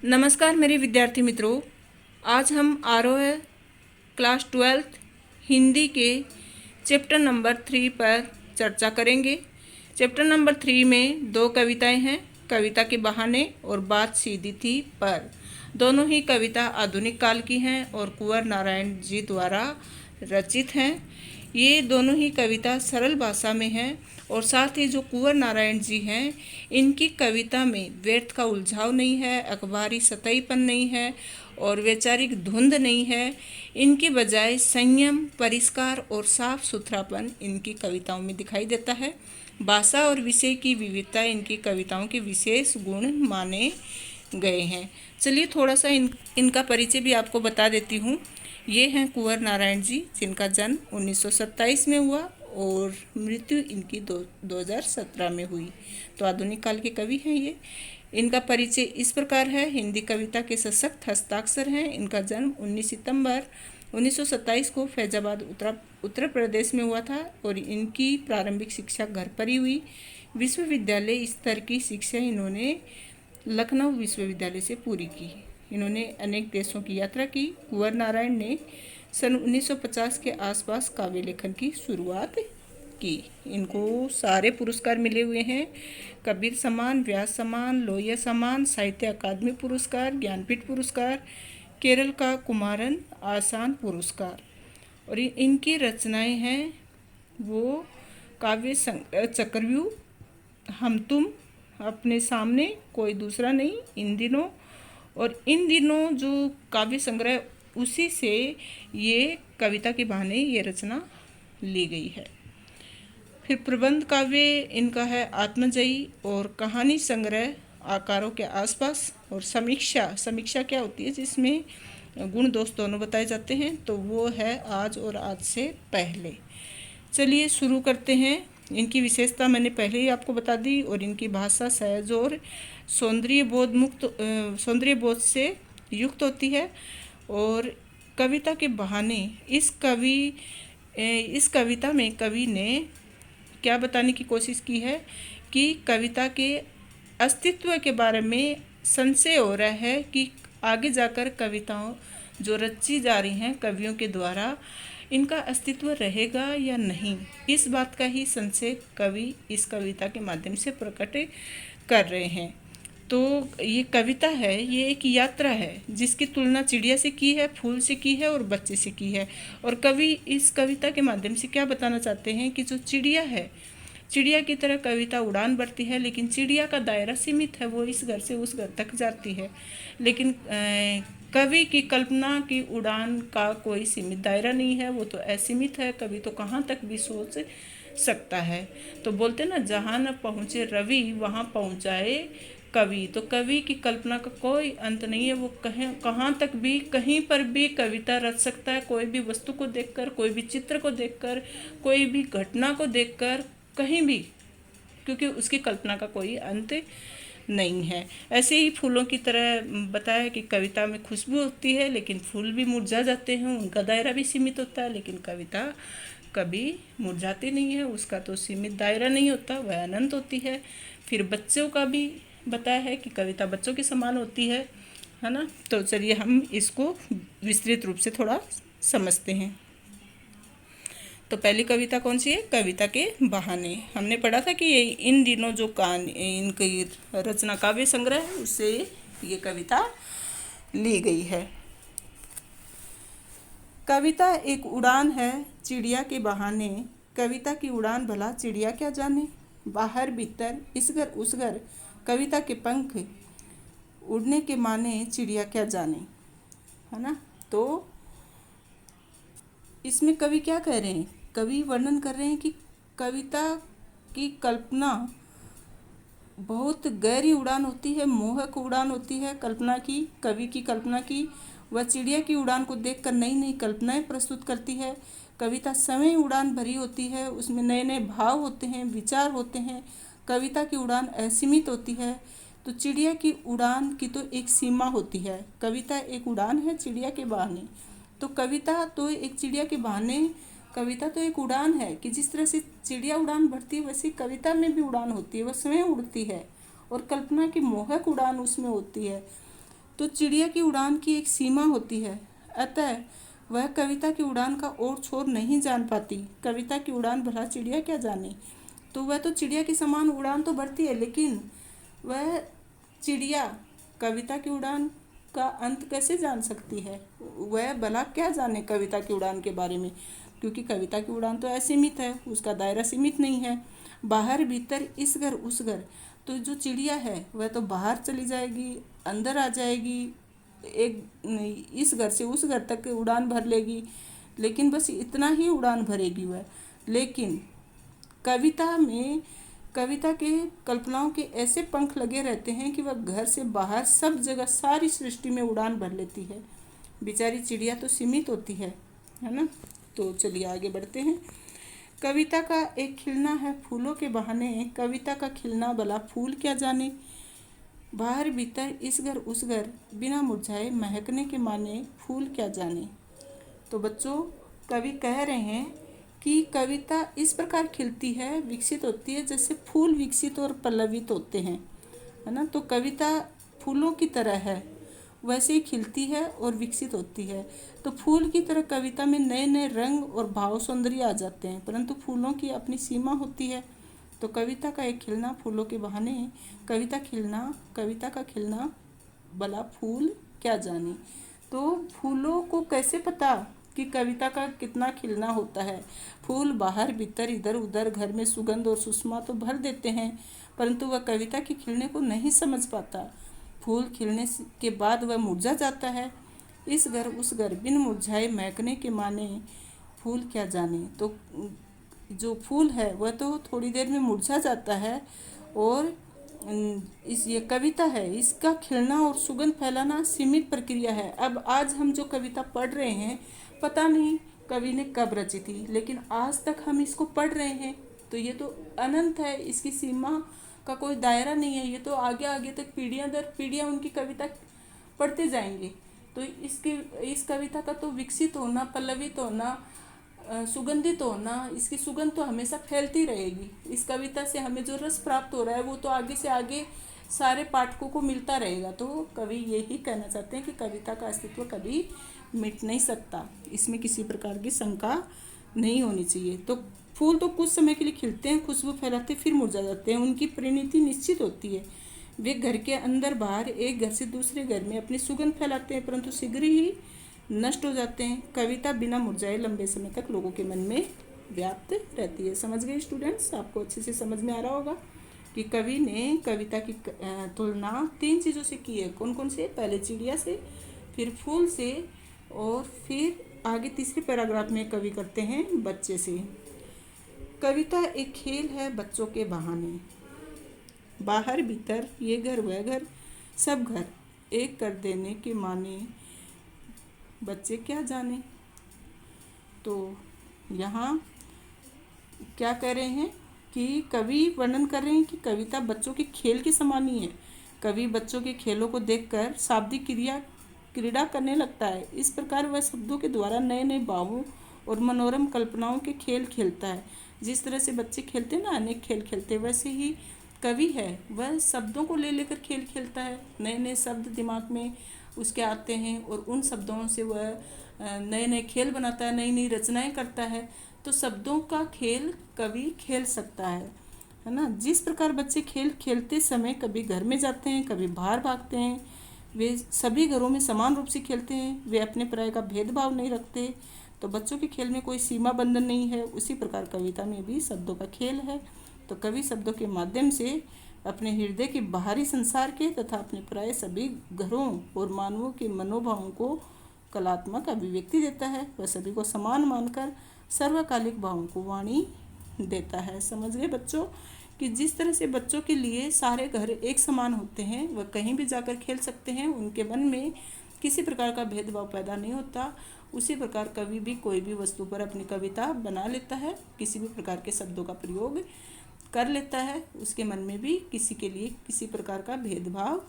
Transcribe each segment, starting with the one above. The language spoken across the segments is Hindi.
नमस्कार मेरे विद्यार्थी मित्रों। आज हम आरोह क्लास 12th हिंदी के चैप्टर नंबर 3 पर चर्चा करेंगे। चैप्टर नंबर 3 में दो कविताएं हैं, कविता के बहाने और बात सीधी थी पर। दोनों ही कविता आधुनिक काल की हैं और कुंवर नारायण जी द्वारा रचित हैं। ये दोनों ही कविता सरल भाषा में हैं और साथ ही जो कुंवर नारायण जी हैं, इनकी कविता में व्यर्थ का उलझाव नहीं है, अखबारी सतहीपन नहीं है और वैचारिक धुंध नहीं है। इनकी बजाय संयम, परिष्कार और साफ सुथरापन इनकी कविताओं में दिखाई देता है। भाषा और विषय की विविधता इनकी कविताओं के विशेष गुण माने गए हैं। चलिए थोड़ा सा इनका परिचय भी आपको बता देती हूँ। ये हैं कुंवर नारायण जी, जिनका जन्म 1927 में हुआ और मृत्यु इनकी 2017 में हुई। तो आधुनिक काल के कवि हैं ये। इनका परिचय इस प्रकार है। हिंदी कविता के सशक्त हस्ताक्षर हैं। इनका जन्म 19 सितंबर 1927 को फैजाबाद उत्तर प्रदेश में हुआ था और इनकी प्रारंभिक शिक्षा घर पर ही हुई। विश्वविद्यालय स्तर की शिक्षा इन्होंने लखनऊ विश्वविद्यालय से पूरी की। इन्होंने अनेक देशों की यात्रा की। कुंवर नारायण ने सन 1950 के आसपास काव्य लेखन की शुरुआत की। इनको सारे पुरस्कार मिले हुए हैं। कबीर सम्मान, व्यास सम्मान, लोहिया सम्मान, साहित्य अकादमी पुरस्कार, ज्ञानपीठ पुरस्कार, केरल का कुमारन आसान पुरस्कार। और इनकी रचनाएं हैं वो काव्य चक्रव्यूह, हम तुम, अपने सामने, कोई दूसरा नहीं, इन दिनों जो काव्य संग्रह, उसी से ये कविता के बहाने ये रचना ली गई है। फिर प्रबंध काव्य इनका है आत्मजयी और कहानी संग्रह आकारों के आसपास। और समीक्षा क्या होती है, जिसमें गुण दोष दोनों बताए जाते हैं, तो वो है आज और आज से पहले। चलिए शुरू करते हैं। इनकी विशेषता मैंने पहले ही आपको बता दी। और इनकी भाषा सहज और सौंदर्य बोध से युक्त होती है। और कविता के बहाने इस कविता में कवि ने क्या बताने की कोशिश की है कि कविता के अस्तित्व के बारे में संशय हो रहा है कि आगे जाकर कविताओं जो रची जा रही हैं कवियों के द्वारा, इनका अस्तित्व रहेगा या नहीं। इस बात का ही संशय कवि इस कविता के माध्यम से प्रकट कर रहे हैं। तो ये कविता है, ये एक यात्रा है जिसकी तुलना चिड़िया से की है, फूल से की है और बच्चे से की है। और कवि इस कविता के माध्यम से क्या बताना चाहते हैं कि जो चिड़िया है, चिड़िया की तरह कविता उड़ान भरती है, लेकिन चिड़िया का दायरा सीमित है, वो इस घर से उस घर तक जाती है। लेकिन कवि की कल्पना की उड़ान का कोई सीमित दायरा नहीं है, वो तो असीमित है। कवि तो कहाँ तक भी सोच सकता है। तो बोलते ना, जहाँ न पहुँचे रवि वहाँ पहुँचाए कवि। तो कवि की कल्पना का कोई अंत नहीं है, वो कहाँ तक भी, कहीं पर भी कविता रच सकता है। कोई भी वस्तु को देखकर, कोई भी चित्र को देखकर, कोई भी घटना को देखकर, कहीं भी, क्योंकि उसकी कल्पना का कोई अंत नहीं है। ऐसे ही फूलों की तरह बताया है कि कविता में खुशबू होती है, लेकिन फूल भी मुरझा जाते हैं, उनका दायरा भी सीमित होता है। लेकिन कविता कभी मुरझाती नहीं है, उसका तो सीमित दायरा नहीं होता, वह अनंत होती है। फिर बच्चों का भी बताया है कि कविता बच्चों के समान होती है ना। तो चलिए हम इसको विस्तृत रूप से थोड़ा समझते हैं। तो पहली कविता कौन सी है? कविता के बहाने। हमने पढ़ा था कि ये इन दिनों जो इनकी रचना काव्य संग्रह है, उससे ये कविता ली गई है। कविता एक उड़ान है चिड़िया के बहाने, कविता की उड़ान भला चिड़िया क्या जाने। बाहर भीतर इस घर उस घर, कविता के पंख उड़ने के माने चिड़िया क्या जाने, है ना। तो इसमें कवि क्या कह रहे हैं? कवि वर्णन कर रहे हैं कि कविता की कल्पना बहुत गहरी उड़ान होती है, मोहक उड़ान होती है कल्पना की, कवि की कल्पना की। वह चिड़िया की उड़ान को देखकर नई नई कल्पनाएं प्रस्तुत करती है। कविता समय उड़ान भरी होती है, उसमें नए नए भाव होते हैं, विचार होते हैं। कविता की उड़ान असीमित होती है। तो चिड़िया की उड़ान की तो एक सीमा होती है। कविता एक उड़ान है चिड़िया के बहाने। तो कविता तो एक चिड़िया के बहाने, कविता तो एक उड़ान है कि जिस तरह से चिड़िया उड़ान भरती है, वैसी कविता में भी उड़ान होती है, वह स्वयं उड़ती है और कल्पना की मोहक उड़ान उसमें होती है। तो चिड़िया की उड़ान की एक सीमा होती है, अतः वह कविता की उड़ान का और छोर नहीं जान पाती। कविता की उड़ान भला चिड़िया क्या जाने। तो वह तो चिड़िया के समान उड़ान तो भरती है, लेकिन वह चिड़िया कविता की उड़ान का अंत कैसे जान सकती है। वह भला क्या जाने कविता की उड़ान के बारे में, क्योंकि कविता की उड़ान तो असीमित है, उसका दायरा सीमित नहीं है। बाहर भीतर इस घर उस घर, तो जो चिड़िया है वह तो बाहर चली जाएगी, अंदर आ जाएगी, एक इस घर से उस घर तक उड़ान भर लेगी, लेकिन बस इतना ही उड़ान भरेगी वह। लेकिन कविता में कविता के कल्पनाओं के ऐसे पंख लगे रहते हैं कि वह घर से बाहर सब जगह सारी सृष्टि में उड़ान भर लेती है। बेचारी चिड़िया तो सीमित होती है ना। तो चलिए आगे बढ़ते हैं। कविता का एक खिलना है फूलों के बहाने, कविता का खिलना भला फूल क्या जाने। बाहर भीतर इस घर उस घर, बिना मुरझाए महकने के माने, फूल क्या जाने। तो बच्चों, कवि कह रहे हैं कि कविता इस प्रकार खिलती है, विकसित होती है, जैसे फूल विकसित और पल्लवित होते हैं, है ना। तो कविता फूलों की तरह है, वैसे ही खिलती है और विकसित होती है। तो फूल की तरह कविता में नए नए रंग और भाव सौंदर्य आ जाते हैं, परंतु फूलों की अपनी सीमा होती है। तो कविता का एक खिलना फूलों के बहाने, कविता का खिलना भला फूल क्या जाने। तो फूलों को कैसे पता कि कविता का कितना खिलना होता है। फूल बाहर भीतर इधर उधर घर में सुगंध और सुषमा तो भर देते हैं, परंतु वह कविता के खिलने को नहीं समझ पाता। फूल खिलने के बाद वह मुरझा जाता है। इस घर उस घर, बिन मुरझाए महकने के माने, फूल क्या जाने। तो जो फूल है वह तो थोड़ी देर में मुरझा जाता है, और इस ये कविता है, इसका खिलना और सुगंध फैलाना सीमित प्रक्रिया है। अब आज हम जो कविता पढ़ रहे हैं, पता नहीं कवि ने कब रची थी, लेकिन आज तक हम इसको पढ़ रहे हैं, तो ये तो अनंत है, इसकी सीमा का कोई दायरा नहीं है। ये तो आगे आगे तक पीढ़ियां दर पीढ़ियां उनकी कविता पढ़ते जाएंगे। तो इस कविता का तो विकसित होना, पल्लवित होना, सुगंधित होना, इसकी सुगंध तो हमेशा फैलती रहेगी। इस कविता से हमें जो रस प्राप्त हो रहा है वो तो आगे से आगे सारे पाठकों को मिलता रहेगा। तो कवि यही कहना चाहते हैं कि कविता का अस्तित्व कभी मिट नहीं सकता, इसमें किसी प्रकार की शंका नहीं होनी चाहिए। तो फूल तो कुछ समय के लिए खिलते हैं, खुशबू फैलाते फिर मुरझा जाते हैं, उनकी परिणति निश्चित होती है। वे घर के अंदर बाहर, एक घर से दूसरे घर में अपनी सुगंध फैलाते हैं, परंतु शीघ्र ही नष्ट हो जाते हैं। कविता बिना मुरझाए लंबे समय तक लोगों के मन में व्याप्त रहती है। समझ गए स्टूडेंट्स? आपको अच्छे से समझ में आ रहा होगा कि कवि ने कविता की तुलना 3 चीज़ों से की है। कौन कौन से? पहले चिड़िया से, फिर फूल से, और फिर आगे तीसरे पैराग्राफ में कवि करते हैं बच्चे से। कविता एक खेल है बच्चों के बहाने। बाहर भीतर, ये घर वह घर, सब घर एक कर देने के माने, बच्चे क्या जाने। तो यहाँ क्या कह रहे हैं कि कवि वर्णन कर रहे हैं कि कविता बच्चों के खेल के समान ही है। कवि बच्चों के खेलों को देखकर शाब्दिक क्रीड़ा करने लगता है। इस प्रकार वह शब्दों के द्वारा नए नए भावों और मनोरम कल्पनाओं के खेल खेलता है। जिस तरह से बच्चे खेलते हैं ना, अनेक खेल खेलते हैं, वैसे ही कवि है वह शब्दों को ले लेकर खेल खेलता है। नए नए शब्द दिमाग में उसके आते हैं और उन शब्दों से वह नए नए खेल बनाता है, नई नई रचनाएं करता है। तो शब्दों का खेल कवि खेल सकता है ना। जिस प्रकार बच्चे खेल खेलते समय कभी घर में जाते हैं, कभी बाहर भागते हैं, वे सभी घरों में समान रूप से खेलते हैं, वे अपने पराये का भेदभाव नहीं रखते। तो बच्चों के खेल में कोई सीमा बंधन नहीं है। उसी प्रकार कविता में भी शब्दों का खेल है। तो कवि शब्दों के माध्यम से अपने हृदय के बाहरी संसार के तथा अपने प्राय सभी घरों और मानवों के मनोभावों को कलात्मक अभिव्यक्ति देता है। वह सभी को समान मानकर सर्वकालिक भावों को वाणी देता है। समझ गए बच्चों कि जिस तरह से बच्चों के लिए सारे घर एक समान होते हैं, वह कहीं भी जाकर खेल सकते हैं, उनके मन में किसी प्रकार का भेदभाव पैदा नहीं होता। उसी प्रकार कवि भी कोई भी वस्तु पर अपनी कविता बना लेता है, किसी भी प्रकार के शब्दों का प्रयोग कर लेता है। उसके मन में भी किसी के लिए किसी प्रकार का भेदभाव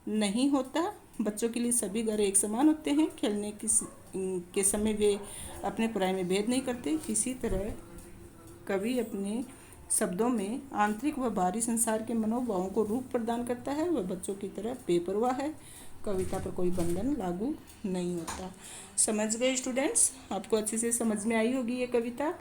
नहीं होता। बच्चों के लिए सभी घर एक समान होते हैं। खेलने के समय वे अपने पराये में भेद नहीं करते। इसी तरह कवि अपने शब्दों में आंतरिक व बाहरी संसार के मनोभावों को रूप प्रदान करता है। वह बच्चों की तरह बेपरवाह है। कविता पर कोई बंधन लागू नहीं होता। समझ गए स्टूडेंट्स? आपको अच्छे से समझ में आई होगी ये कविता।